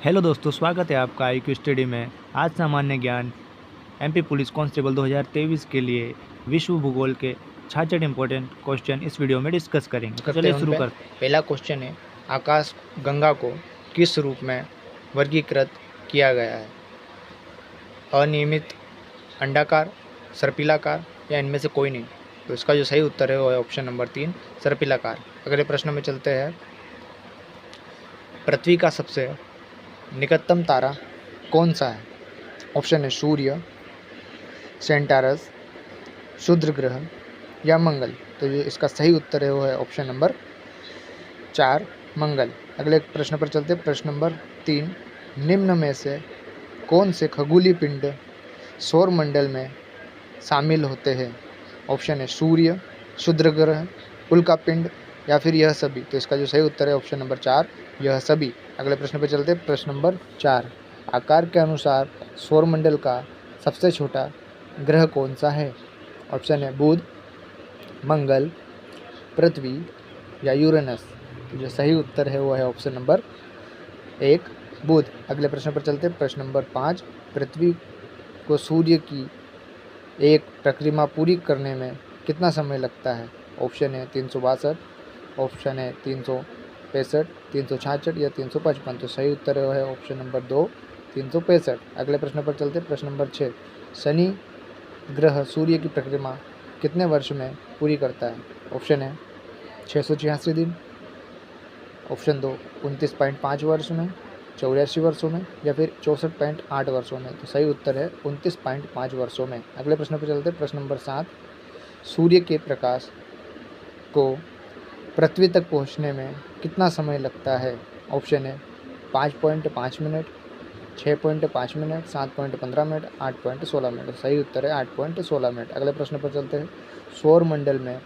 Hello दोस्तों, स्वागत है आपका IQ स्टडी में। आज सामान्य ज्ञान MP पुलिस कांस्टेबल 2023 के लिए विश्व भूगोल के 66 इंपॉर्टेंट क्वेश्चन इस वीडियो में डिस्कस करेंगे। तो करते चलिए हैं उन शुरू पे। करते हैं। पहला क्वेश्चन है, आकाश गंगा को किस रूप में वर्गीकृत किया गया है? अनियमित, अंडाकार, सर्पिलाकार या इनमें से कोई नहीं? तो इसका जो सही उत्तर है वो है ऑप्शन नंबर 3, सर्पिलाकार। अगले प्रश्न में चलते हैं। पृथ्वी का सबसे निकटतम तारा कौन सा है? ऑप्शन है सूर्य, सेंटारस, क्षुद्र ग्रह या मंगल। तो जो इसका सही उत्तर है वो है ऑप्शन नंबर 4, मंगल। अगले प्रश्न पर चलते हैं। प्रश्न नंबर 3, निम्न में से कौन से खगोलीय पिंड सौर मंडल में शामिल होते हैं? ऑप्शन है सूर्य, क्षुद्र ग्रह, उल्का पिंड या फिर यह सभी। तो इसका जो सही उत्तर है ऑप्शन नंबर 4, यह सभी। अगले प्रश्न पर चलते हैं। प्रश्न नंबर 4, आकार के अनुसार सौर मंडल का सबसे छोटा ग्रह कौन सा है? ऑप्शन है बुध, मंगल, पृथ्वी या यूरेनस। तो जो सही उत्तर है वो है ऑप्शन नंबर 1, बुध। अगले प्रश्न पर चलते हैं। प्रश्न नंबर 5, पृथ्वी को सूर्य की एक परिक्रमा पूरी करने में कितना समय लगता है? ऑप्शन है 362, ऑप्शन है 365, 366 या 355। तो सही उत्तर है ऑप्शन नंबर 2, 365। अगले प्रश्न पर चलते हैं। प्रश्न नंबर 6, शनि ग्रह सूर्य की परिक्रमा कितने वर्ष में पूरी करता है? ऑप्शन है 686 दिन, ऑप्शन 2 29.5 वर्ष में, 84 वर्षों में या फिर 64.8 वर्षों में। तो सही उत्तर है 29.5 वर्षों में। अगले प्रश्न पर चलते हैं। प्रश्न नंबर 7, सूर्य के प्रकाश को पृथ्वी तक पहुंचने में कितना समय लगता है? ऑप्शन है 5.5 मिनट, 6.5 मिनट, 7.15 मिनट, 8.16 मिनट। सही उत्तर है 8.16 मिनट। अगले प्रश्न पर चलते हैं। सौर मंडल में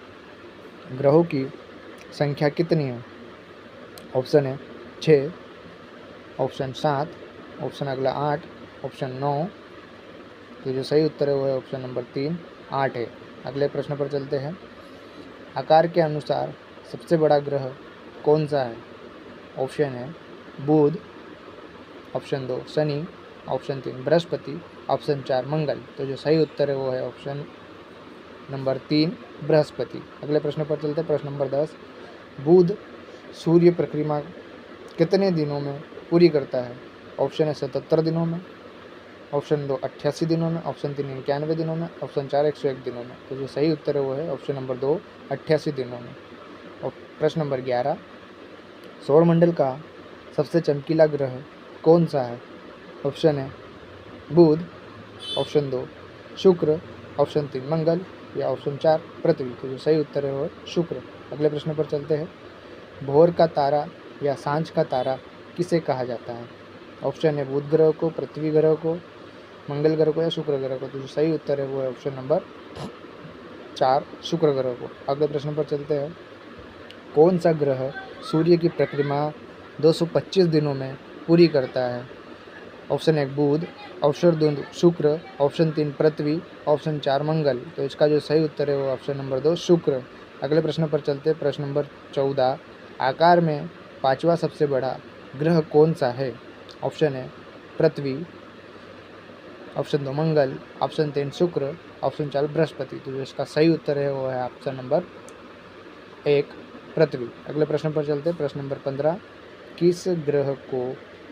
ग्रहों की संख्या कितनी है? ऑप्शन है 6, ऑप्शन 7, ऑप्शन अगला 8, ऑप्शन 9। तो जो सही उत्तर है वो है ऑप्शन नंबर 3, 8 है। अगले प्रश्न पर चलते हैं। आकार के अनुसार सबसे बड़ा ग्रह कौन सा है? ऑप्शन है Budh, option 2 Shani, option 3 Brihaspati, option 4 Mangal. तो जो सही उत्तर है वो है ऑप्शन नंबर 3, बृहस्पति। अगले प्रश्न पर चलते हैं। प्रश्न नंबर 10, बुध सूर्य परिक्रमा कितने दिनों में पूरी करता है? ऑप्शन है 77 दिनों में, ऑप्शन 2 88 दिनों में, ऑप्शन 3 91 दिनों में, ऑप्शन 4 101 दिनों में। तो जो सही उत्तर है वो है ऑप्शन नंबर 2, 88 दिनों में। और प्रश्न नंबर 11, सौरमंडल का सबसे चमकीला ग्रह कौन सा है? ऑप्शन है बुध, ऑप्शन 2 शुक्र, ऑप्शन 3 मंगल या ऑप्शन 4 पृथ्वी। तो जो सही उत्तर है वो है शुक्र। अगले प्रश्न पर चलते हैं। भोर का तारा या सांझ का तारा किसे कहा जाता है? ऑप्शन है बुध ग्रह को, पृथ्वी ग्रह को, मंगल ग्रह को या शुक्र ग्रह को। तो जो सही उत्तर है वो है ऑप्शन नंबर 4, शुक्र ग्रह को। अगले प्रश्न पर चलते हैं। कौन सा ग्रह सूर्य की परिक्रमा 225 दिनों में पूरी करता है? ऑप्शन 1 बुध, ऑप्शन 2 शुक्र, ऑप्शन 3 पृथ्वी, ऑप्शन 4 मंगल। तो इसका जो सही उत्तर है वो ऑप्शन नंबर 2 शुक्र। अगले प्रश्न पर चलते हैं। प्रश्न नंबर 14, आकार में पांचवा सबसे बड़ा ग्रह कौन सा है? ऑप्शन है पृथ्वी, ऑप्शन 2 मंगल, ऑप्शन 3 शुक्र, ऑप्शन 4 बृहस्पति। तो जो इसका सही उत्तर है वो है ऑप्शन नंबर 1 पृथ्वी। अगले प्रश्न पर चलते हैं। प्रश्न नंबर 15, किस ग्रह को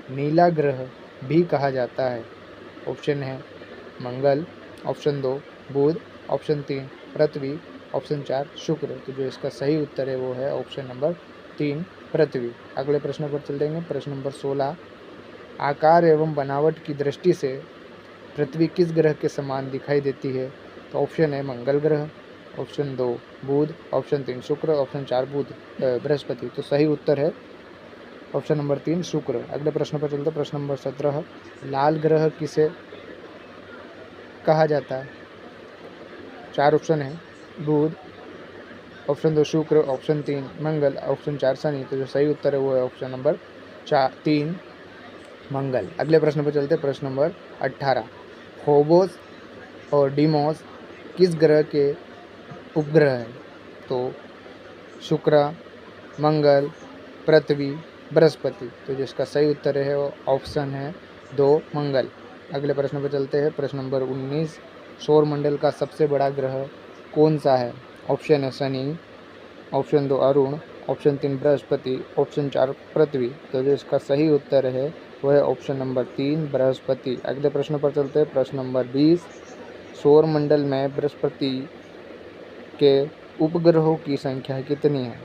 नीला ग्रह भी कहा जाता है? ऑप्शन है मंगल, ऑप्शन 2 बुध, ऑप्शन 3 पृथ्वी, ऑप्शन 4 शुक्र। तो जो इसका सही उत्तर है वो है ऑप्शन नंबर 3 पृथ्वी। अगले प्रश्न पर चल देंगे। प्रश्न नंबर 16, आकार एवं बनावट की दृष्टि से पृथ्वी किस ग्रह के समान दिखाई देती है? तो ऑप्शन है मंगल ग्रह, ऑप्शन 2 बुध, ऑप्शन 3 शुक्र, ऑप्शन 4 बुध बृहस्पति। तो सही उत्तर है ऑप्शन नंबर 3 शुक्र। अगले प्रश्न पर चलते। प्रश्न नंबर 17, लाल ग्रह किसे कहा जाता है? 4 ऑप्शन है बुध, ऑप्शन 2 शुक्र, ऑप्शन 3 मंगल, ऑप्शन 4 शनि। तो जो सही उत्तर है वो है ऑप्शन नंबर 3 मंगल। अगले प्रश्न पर चलते। प्रश्न नंबर 18, फोबोस और डीमोस किस ग्रह के उपग्रह हैं? तो शुक्र, मंगल, पृथ्वी बृहस्पति। तो जो इसका सही उत्तर है वो ऑप्शन है 2 मंगल। अगले प्रश्न पर चलते हैं। प्रश्न नंबर 19, सौरमंडल का सबसे बड़ा ग्रह कौन सा है? ऑप्शन है Shani, option 2 Arun, option 3 Brihaspati, option 4 पृथ्वी। तो जो इसका सही उत्तर है वह है ऑप्शन नंबर 3 बृहस्पति। अगले प्रश्न पर चलते हैं। प्रश्न नंबर 20, सौरमंडल में बृहस्पति के उपग्रहों की संख्या कितनी है?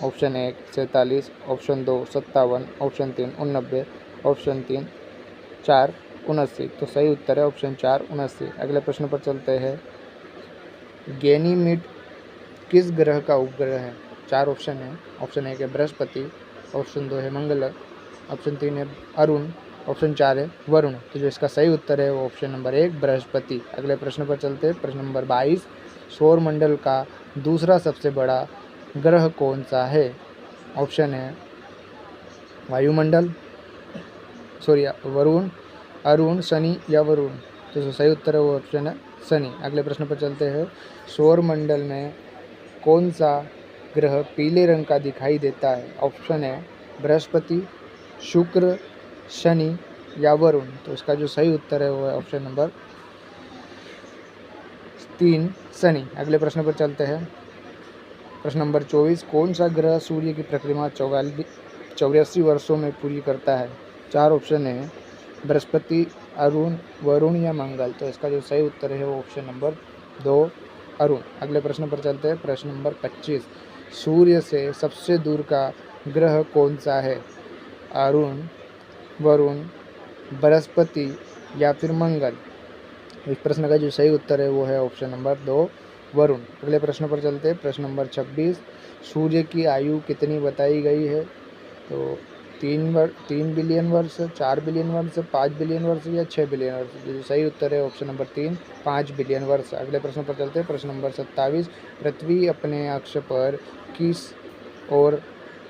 Option 1 47, option 2 57, option 3 89, option 4 79। तो सही उत्तर है ऑप्शन 4 79। अगले प्रश्न पर चलते हैं। गैनीमीड किस ग्रह का उपग्रह है? 4 ऑप्शन है। ऑप्शन 1 है बृहस्पति, ऑप्शन 2 है मंगल, ऑप्शन 3 है अरुण, ऑप्शन 4 है वरुण। तो जो इसका सही उत्तर है वो ऑप्शन नंबर 1 बृहस्पति। अगले प्रश्न पर चलते हैं। प्रश्न नंबर 22, सौरमंडल का दूसरा सबसे बड़ा ग्रह कौन सा है? ऑप्शन है वायुमंडल, वरुण, अरुण, शनि या वरुण। तो जो सही उत्तर है वो ऑप्शन है शनि। अगले प्रश्न पर चलते हैं। सौरमंडल में कौन सा ग्रह पीले रंग का दिखाई देता है? ऑप्शन है बृहस्पति, शुक्र, शनि या वरुण। तो इसका जो सही उत्तर है वो है ऑप्शन नंबर 3 शनि। अगले प्रश्न पर चलते हैं। प्रश्न नंबर 24, कौन सा ग्रह सूर्य की परिक्रमा 84 वर्षों में पूरी करता है? 4 ऑप्शन है बृहस्पति, अरुण, वरुण या मंगल। तो इसका जो सही उत्तर है वो ऑप्शन नंबर 2 अरुण। अगले प्रश्न पर चलते हैं। प्रश्न नंबर 25, सूर्य से सबसे दूर का ग्रह कौन सा है? अरुण, वरुण, बृहस्पति या फिर मंगल। इस प्रश्न का जो सही उत्तर है वो है ऑप्शन नंबर 2 वरुण। अगले प्रश्न पर चलते हैं। प्रश्न नंबर 26, सूर्य की आयु कितनी बताई गई है? तो 3 बिलियन वर्ष, 4 बिलियन वर्ष, 5 बिलियन वर्ष या 6 बिलियन वर्ष। जो सही उत्तर है ऑप्शन नंबर 3 5 बिलियन वर्ष। अगले प्रश्न पर चलते हैं। प्रश्न नंबर 27, पृथ्वी अपने अक्ष पर किस ओर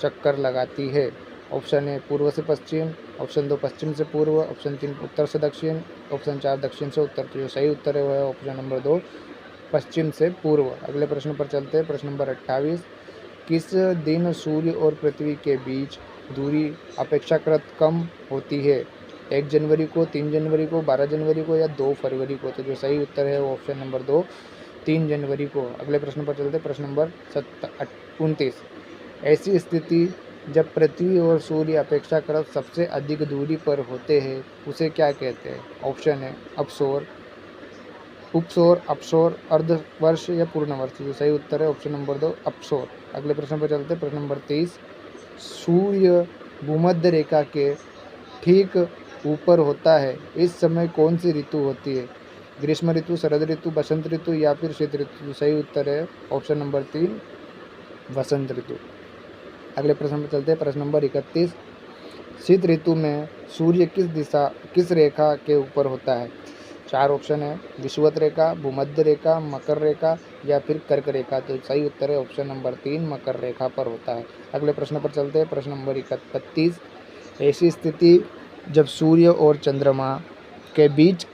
चक्कर लगाती है? ऑप्शन है पूर्व से पश्चिम, ऑप्शन 2 पश्चिम से पूर्व, ऑप्शन 3 उत्तर से दक्षिण, ऑप्शन 4 दक्षिण से उत्तर। तो जो सही उत्तर है वह है ऑप्शन नंबर 2 पश्चिम से पूर्व। अगले प्रश्न पर चलते हैं। प्रश्न नंबर 28, किस दिन सूर्य और पृथ्वी के बीच दूरी अपेक्षाकृत कम होती है? 1 जनवरी को, 3 जनवरी को, 12 जनवरी को या 2 फरवरी को। तो जो सही उत्तर है वो ऑप्शन नंबर 2 3 जनवरी को। अगले प्रश्न पर चलते हैं। प्रश्न नंबर 29, ऐसी स्थिति जब पृथ्वी और सूर्य अपेक्षाकृत सबसे अधिक दूरी पर होते हैं उसे क्या कहते हैं? ऑप्शन है अपसौर, उपसौर, अपसौर, अर्धवर्ष या पूर्णवर्ष। जो सही उत्तर है ऑप्शन नंबर 2 अपसौर। अगले प्रश्न पर चलते हैं। प्रश्न नंबर 30, सूर्य भूमध्य रेखा के ठीक ऊपर होता है, इस समय कौन सी ऋतु होती है? ग्रीष्म ऋतु, शरद ऋतु, बसंत ऋतु या फिर शीत ऋतु। सही उत्तर है ऑप्शन नंबर 3 वसंत ऋतु। अगले प्रश्न पर चलते हैं। प्रश्न नंबर 31, शीत ऋतु में सूर्य किस रेखा के ऊपर होता है? 4 ऑप्शन है विषुवत रेखा, भूमध्य रेखा, मकर रेखा या फिर कर्क रेखा। तो सही उत्तर है ऑप्शन नंबर 3 मकर रेखा पर होता है। अगले प्रश्न पर चलते हैं। प्रश्न नंबर 31, ऐसी स्थिति जब सूर्य और चंद्रमा के बीच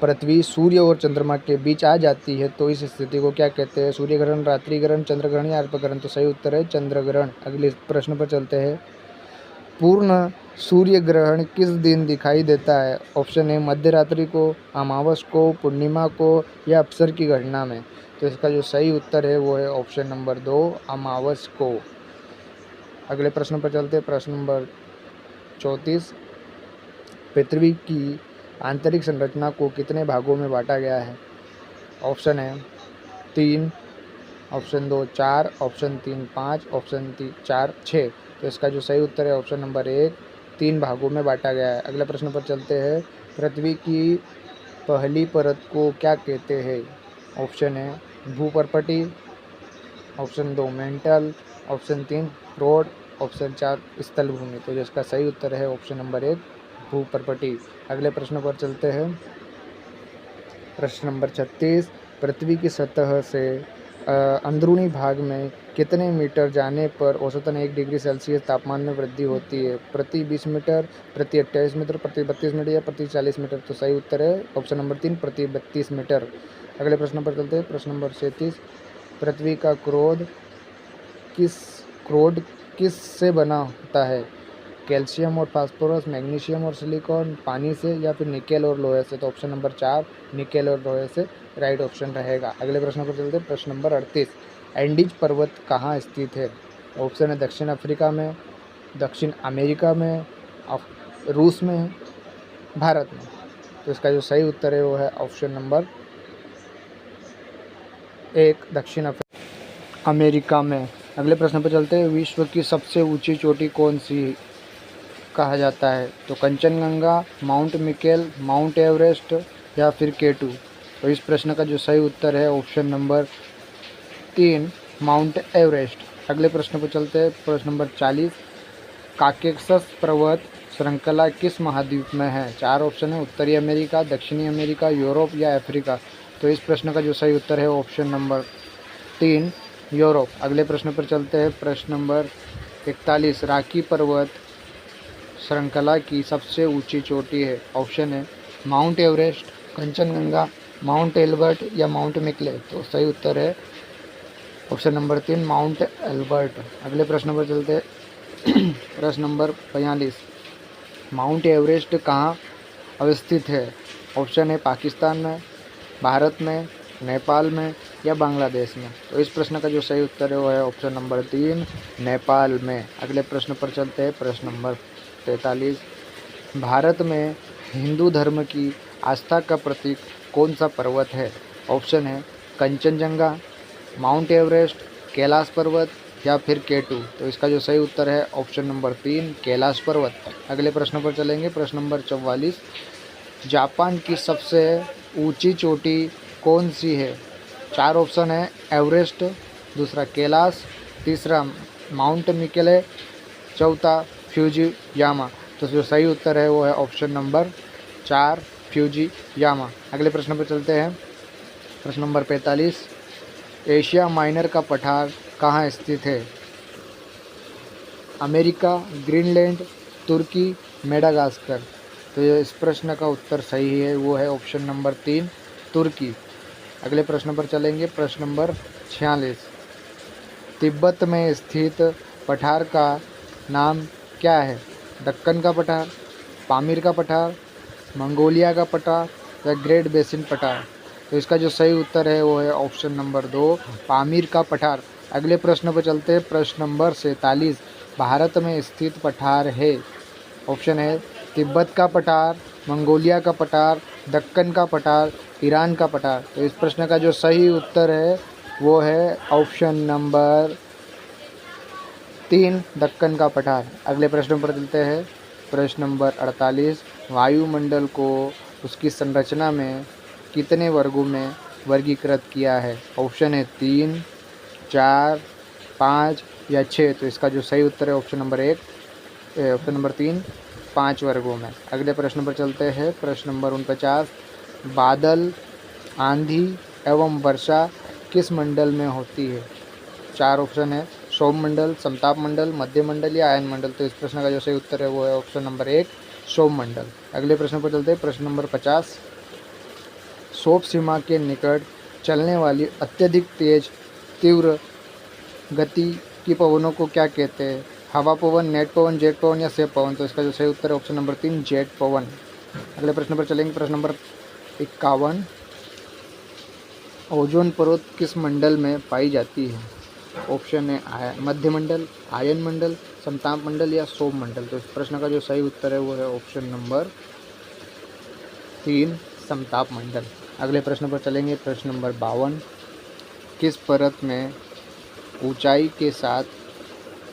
पृथ्वी सूर्य और चंद्रमा के बीच आ जाती है तो इस स्थिति को क्या कहते हैं? सूर्य ग्रहण, रात्रि ग्रहण, चंद्र ग्रहण या अल्पग्रहण। तो सही उत्तर है चंद्र ग्रहण। अगले प्रश्न पर चलते हैं। पूर्ण सूर्य ग्रहण किस दिन दिखाई देता है? ऑप्शन है मध्य रात्रि को, अमावस को, पूर्णिमा को या अवसर की गणना में। तो इसका जो सही उत्तर है वो है ऑप्शन नंबर 2 अमावस को। अगले प्रश्न पर चलते हैं। प्रश्न नंबर 34, पृथ्वी की आंतरिक संरचना को कितने भागों में बांटा गया है? ऑप्शन है 3, ऑप्शन 2 4, ऑप्शन 3 5, ऑप्शन 4 6। तो इसका जो सही उत्तर है ऑप्शन नंबर 1 3 भागों में बांटा गया है। अगले प्रश्न पर चलते हैं। पृथ्वी की पहली परत को क्या कहते हैं? ऑप्शन है भूपर्पटी, ऑप्शन 2 मेंटल, ऑप्शन 3 रोड, ऑप्शन 4 स्थल भूमि। तो जिसका सही उत्तर है ऑप्शन नंबर 1 भूपर्पटी। अगले प्रश्न पर चलते हैं। प्रश्न नंबर 36, पृथ्वी की सतह से अंदरूनी भाग में कितने मीटर जाने पर औसतन 1 डिग्री सेल्सियस तापमान में वृद्धि होती है? प्रति 20 मीटर, प्रति 28 मीटर, प्रति 32 मीटर या प्रति 40 मीटर। तो सही उत्तर है ऑप्शन नंबर 3 प्रति 32 मीटर। अगले प्रश्न पर चलते हैं। प्रश्न नंबर 37, पृथ्वी का क्रोध किस से बना होता है? कैल्शियम और फास्फोरस, मैग्नीशियम और सिलिकॉन, पानी से या फिर निकेल और लोहे से? तो ऑप्शन नंबर 4 निकेल और लोहे से राइट ऑप्शन रहेगा। अगले प्रश्न पर चलते हैं। प्रश्न नंबर 38, एंडीज पर्वत कहाँ स्थित है? ऑप्शन है दक्षिण अफ्रीका में, दक्षिण अमेरिका में, रूस में, भारत में। तो इसका जो सही उत्तर है वो है ऑप्शन नंबर 1 दक्षिण अमेरिका में। अगले प्रश्न पर चलते हैं। विश्व की सबसे ऊंची चोटी कौन सी कहा जाता है? तो Kanchenjunga, mount Mikel, mount Everest या फिर K2? तो इस प्रश्न का जो सही उत्तर है ऑप्शन नंबर 3 माउंट एवरेस्ट। अगले प्रश्न पर चलते हैं। प्रश्न नंबर 40, काकेशस पर्वत श्रृंखला किस महाद्वीप में है? 4 ऑप्शन है, उत्तरी अमेरिका, दक्षिणी अमेरिका, यूरोप या अफ्रीका? तो इस प्रश्न का जो सही उत्तर है ऑप्शन नंबर 3 यूरोप। अगले प्रश्न पर चलते हैं। प्रश्न नंबर 41, राकी पर्वत श्रृंखला की सबसे ऊंची चोटी है? ऑप्शन है mount Everest, Kanchenjunga, Mount Elbert या माउंट मिकले? तो सही उत्तर है ऑप्शन नंबर 3 माउंट एल्बर्ट। अगले प्रश्न पर चलते हैं। प्रश्न नंबर 45, माउंट एवरेस्ट कहाँ अवस्थित है? ऑप्शन है पाकिस्तान में, भारत में, नेपाल में या बांग्लादेश में? तो इस प्रश्न का जो सही उत्तर है वो है ऑप्शन नंबर 3 नेपाल में। अगले प्रश्न पर चलते हैं। प्रश्न नंबर 43, भारत में हिंदू धर्म की आस्था का प्रतीक कौन सा पर्वत है? ऑप्शन है कंचनजंगा, माउंट एवरेस्ट, कैलाश पर्वत या फिर K2? तो इसका जो सही उत्तर है ऑप्शन नंबर 3 कैलाश पर्वत। अगले प्रश्न पर चलेंगे। प्रश्न नंबर 44, जापान की सबसे ऊंची चोटी कौन सी है? 4 ऑप्शन है, एवरेस्ट, दूसरा कैलाश, तीसरा माउंट मिकेले, चौथा फ्यूजियामा? तो जो सही उत्तर है वो है ऑप्शन नंबर 4 फ्यूजियामा। अगले प्रश्न पर चलते हैं। प्रश्न नंबर 45, एशिया माइनर का पठार कहाँ स्थित है? अमेरिका, ग्रीनलैंड, तुर्की, मेडागास्कर? तो ये इस प्रश्न का उत्तर सही है वो है ऑप्शन नंबर 3 तुर्की। अगले प्रश्न पर चलेंगे। प्रश्न नंबर 46, तिब्बत में स्थित पठार का नाम क्या है? दक्कन का पठार, पामीर का पठार, मंगोलिया का पठार या ग्रेट बेसिन पठार? तो इसका जो सही उत्तर है वो है ऑप्शन नंबर 2 पामीर का पठार। अगले प्रश्न पर चलते हैं। प्रश्न नंबर 47, भारत में स्थित पठार है? ऑप्शन है तिब्बत का पठार, मंगोलिया का पठार, दक्कन का पठार, ईरान का पठार? तो इस प्रश्न का जो सही उत्तर है वो है ऑप्शन नंबर 3 दक्कन का पठार। अगले प्रश्न पर चलते हैं। प्रश्न नंबर 48, वायुमंडल को उसकी संरचना में कितने वर्गों में वर्गीकृत किया है? ऑप्शन है 3, 4, 5 या 6? तो इसका जो सही उत्तर है ऑप्शन नंबर 3 5 वर्गों में। अगले प्रश्न पर चलते हैं। प्रश्न नंबर 49, बादल, आंधी एवं वर्षा किस मंडल में होती है? 4 ऑप्शन है, सौममंडल, समताप मंडल, मध्य मंडल या आयन मंडल? तो इस प्रश्न का जो सही उत्तर है वो है ऑप्शन नंबर 1 सौममंडल। अगले प्रश्न पर चलते हैं। प्रश्न नंबर 50, सौर सीमा के निकट चलने वाली अत्यधिक तेज तीव्र गति की पवनों को क्या कहते हैं? हवा पवन, नेट पवन, जेट पवन या सेब पवन? तो इसका जो सही उत्तर है ऑप्शन नंबर 3 जेट पवन। अगले प्रश्न पर चलेंगे। प्रश्न नंबर 51, ओजोन परत किस मंडल में पाई जाती है? ऑप्शन है मध्य मंडल, आयन मंडल, समताप मंडल या सौम मंडल? तो इस प्रश्न का जो सही उत्तर है वो है ऑप्शन नंबर 3 समताप मंडल। अगले प्रश्न पर चलेंगे। प्रश्न नंबर 52, किस परत में ऊंचाई के साथ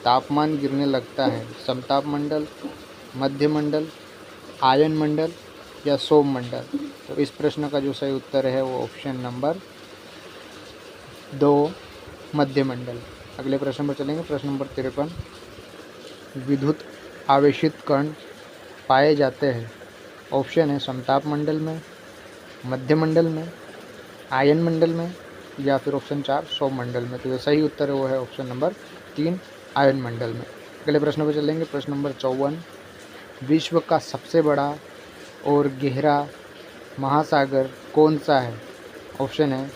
तापमान गिरने लगता है? समताप मंडल, मध्य मंडल, आयन मंडल या सौम मंडल? तो इस प्रश्न का जो सही उत्तर है वो ऑप्शन नंबर 2 मध्य मंडल। अगले प्रश्न पर चलेंगे। प्रश्न नंबर 53, विद्युत आवेशित कण पाए जाते हैं? ऑप्शन है समताप मंडल में, मध्य मंडल में, आयन मंडल में या फिर ऑप्शन 4 सौम मंडल में? तो जो सही उत्तर है वो है ऑप्शन नंबर 3 आयन मंडल में। अगले प्रश्न पर चलेंगे। प्रश्न नंबर 54, विश्व का सबसे बड़ा और गहरा महासागर कौन सा है? ऑप्शन है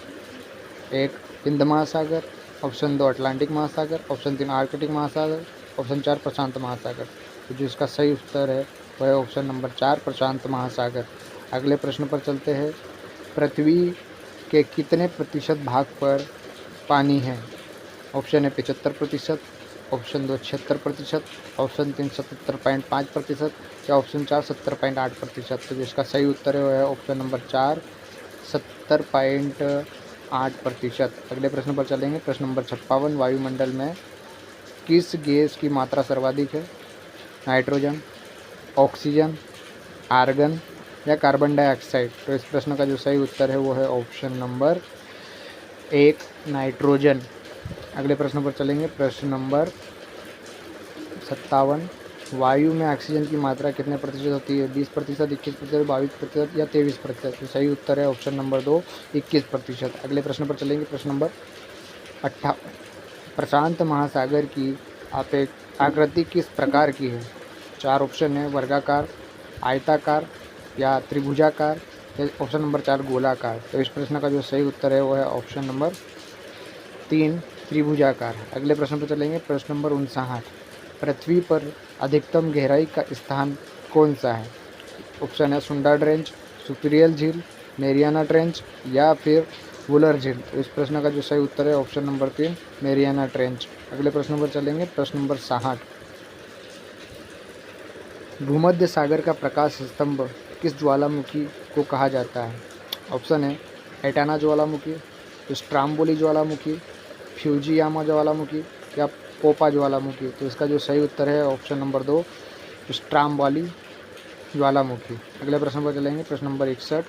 1 हिंद महासागर, ऑप्शन 2 अटलांटिक महासागर, ऑप्शन 3 आर्कटिक महासागर, ऑप्शन 4 प्रशांत महासागर। तो जो इसका सही उत्तर है वह है ऑप्शन नंबर 4 प्रशांत महासागर। अगले प्रश्न पर चलते हैं। पृथ्वी के कितने प्रतिशत भाग पर पानी है? ऑप्शन है 75%, ऑप्शन 2 76%, ऑप्शन 3 77.5% या ऑप्शन 4 70.8%। तो जो इसका सही उत्तर है वह है ऑप्शन नंबर 4 70.8%। अगले प्रश्न पर चलेंगे। प्रश्न नंबर 56। वायुमंडल में किस गैस की मात्रा सर्वाधिक है? नाइट्रोजन, ऑक्सीजन, आर्गन या कार्बन डाइऑक्साइड। तो इस प्रश्न का जो सही उत्तर है वो है ऑप्शन नंबर 1 नाइट्रोजन। अगले प्रश्न पर चलेंगे। प्रश्न नंबर 57। वायु में ऑक्सीजन की मात्रा कितने प्रतिशत होती है? 20%, 21%, 22% या 23%। तो सही उत्तर है ऑप्शन नंबर 2 21%। अगले प्रश्न पर चलेंगे। प्रश्न नंबर 58। प्रशांत महासागर की आकृति किस प्रकार की है? 4 ऑप्शन है, वर्गाकार, आयताकार या त्रिभुजाकार या ऑप्शन नंबर 4 गोलाकार। तो इस प्रश्न का जो सही उत्तर है वो है ऑप्शन नंबर 3 त्रिभुजाकार। अगले प्रश्न पर चलेंगे। प्रश्न नंबर 59। पृथ्वी पर अधिकतम गहराई का स्थान कौन सा है? ऑप्शन है सुंडा ट्रेंच, सुपीरियर झील, मेरियाना ट्रेंच या फिर वुलर झील। तो इस प्रश्न का जो सही उत्तर है ऑप्शन नंबर 3 मेरियाना ट्रेंच। अगले प्रश्न पर चलेंगे। प्रश्न नंबर 60। भूमध्य सागर का प्रकाश स्तंभ किस ज्वालामुखी को कहा जाता है? ऑप्शन है एटाना ज्वालामुखी, स्ट्राम्बोली ज्वालामुखी, फ्यूजियामा ज्वालामुखी या पोपा ज्वालामुखी। तो इसका जो सही उत्तर है ऑप्शन नंबर 2 स्ट्राम्बोली ज्वालामुखी। अगले प्रश्न पर चलेंगे। प्रश्न नंबर 61।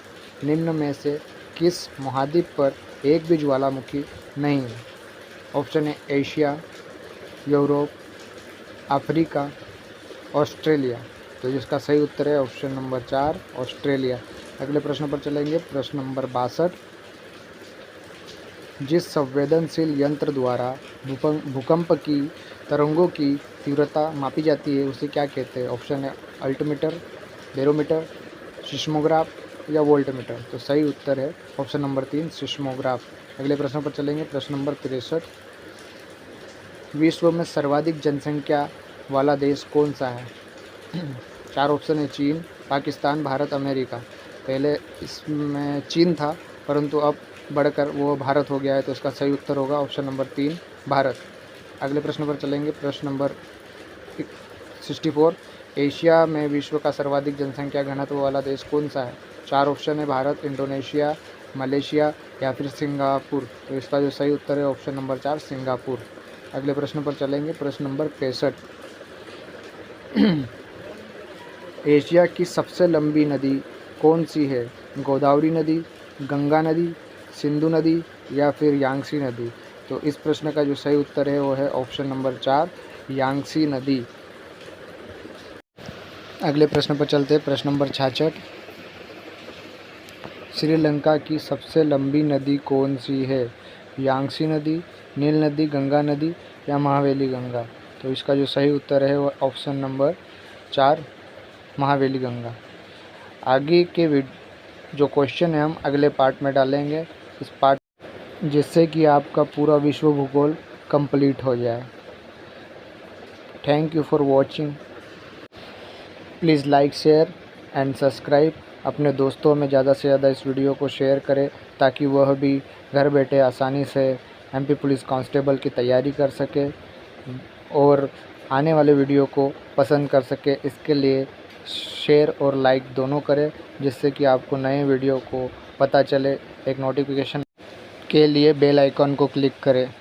निम्न में से किस महाद्वीप पर एक भी ज्वालामुखी नहीं है? ऑप्शन है एशिया, यूरोप, अफ्रीका, ऑस्ट्रेलिया। तो जिसका सही उत्तर है ऑप्शन नंबर 4 ऑस्ट्रेलिया। अगले प्रश्न पर चलेंगे। प्रश्न नंबर 62। जिस संवेदनशील यंत्र द्वारा भूकंप की तरंगों की तीव्रता मापी जाती है उसे क्या कहते हैं? ऑप्शन है अल्टीमीटर, बैरोमीटर, सिस्मोग्राफ या वोल्टमीटर। तो सही उत्तर है ऑप्शन नंबर 3 सिस्मोग्राफ। अगले प्रश्न पर चलेंगे। प्रश्न नंबर 63। विश्व में सर्वाधिक जनसंख्या वाला देश कौन सा है? 4 ऑप्शन है चीन, पाकिस्तान, भारत, अमेरिका। पहले इसमें चीन था परंतु अब बढ़कर वो भारत हो गया है। तो इसका सही उत्तर होगा ऑप्शन नंबर 3 भारत। अगले प्रश्न पर चलेंगे। प्रश्न नंबर 64। एशिया में विश्व का सर्वाधिक जनसंख्या घनत्व वाला देश कौन सा है? 4 ऑप्शन है भारत, इंडोनेशिया, मलेशिया या फिर सिंगापुर। तो इसका जो सही उत्तर है ऑप्शन नंबर 4 सिंगापुर। अगले प्रश्न पर चलेंगे। प्रश्न नंबर 65। एशिया की सबसे लंबी नदी कौन सी है? गोदावरी नदी, गंगा नदी, सिंधु नदी या फिर यांगसी नदी। तो इस प्रश्न का जो सही उत्तर है वो है ऑप्शन नंबर 4 यांगसी नदी। अगले प्रश्न पर चलते हैं। प्रश्न नंबर 66। श्रीलंका की सबसे लंबी नदी कौन सी है? यांगसी नदी, नील नदी, गंगा नदी या महावेली गंगा। तो इसका जो सही उत्तर है वो ऑप्शन नंबर 4 महावेली गंगा। आगे के जो क्वेश्चन है हम अगले पार्ट में डालेंगे इस पार्ट, जिससे कि आपका पूरा विश्व भूगोल कंप्लीट हो जाए। Thank you for watching. Please like, share and subscribe. अपने दोस्तों में ज़्यादा से ज़्यादा इस वीडियो को शेयर करें ताकि वह भी घर बैठे आसानी से एमपी पुलिस कांस्टेबल की तैयारी कर सके और आने वाले वीडियो को पसंद कर सके। इसके लिए शेयर और लाइक दोनों करें जिससे कि आपको नए वीडियो को पता चले। एक नोटिफिकेशन के लिए बेल आइकॉन को क्लिक करें।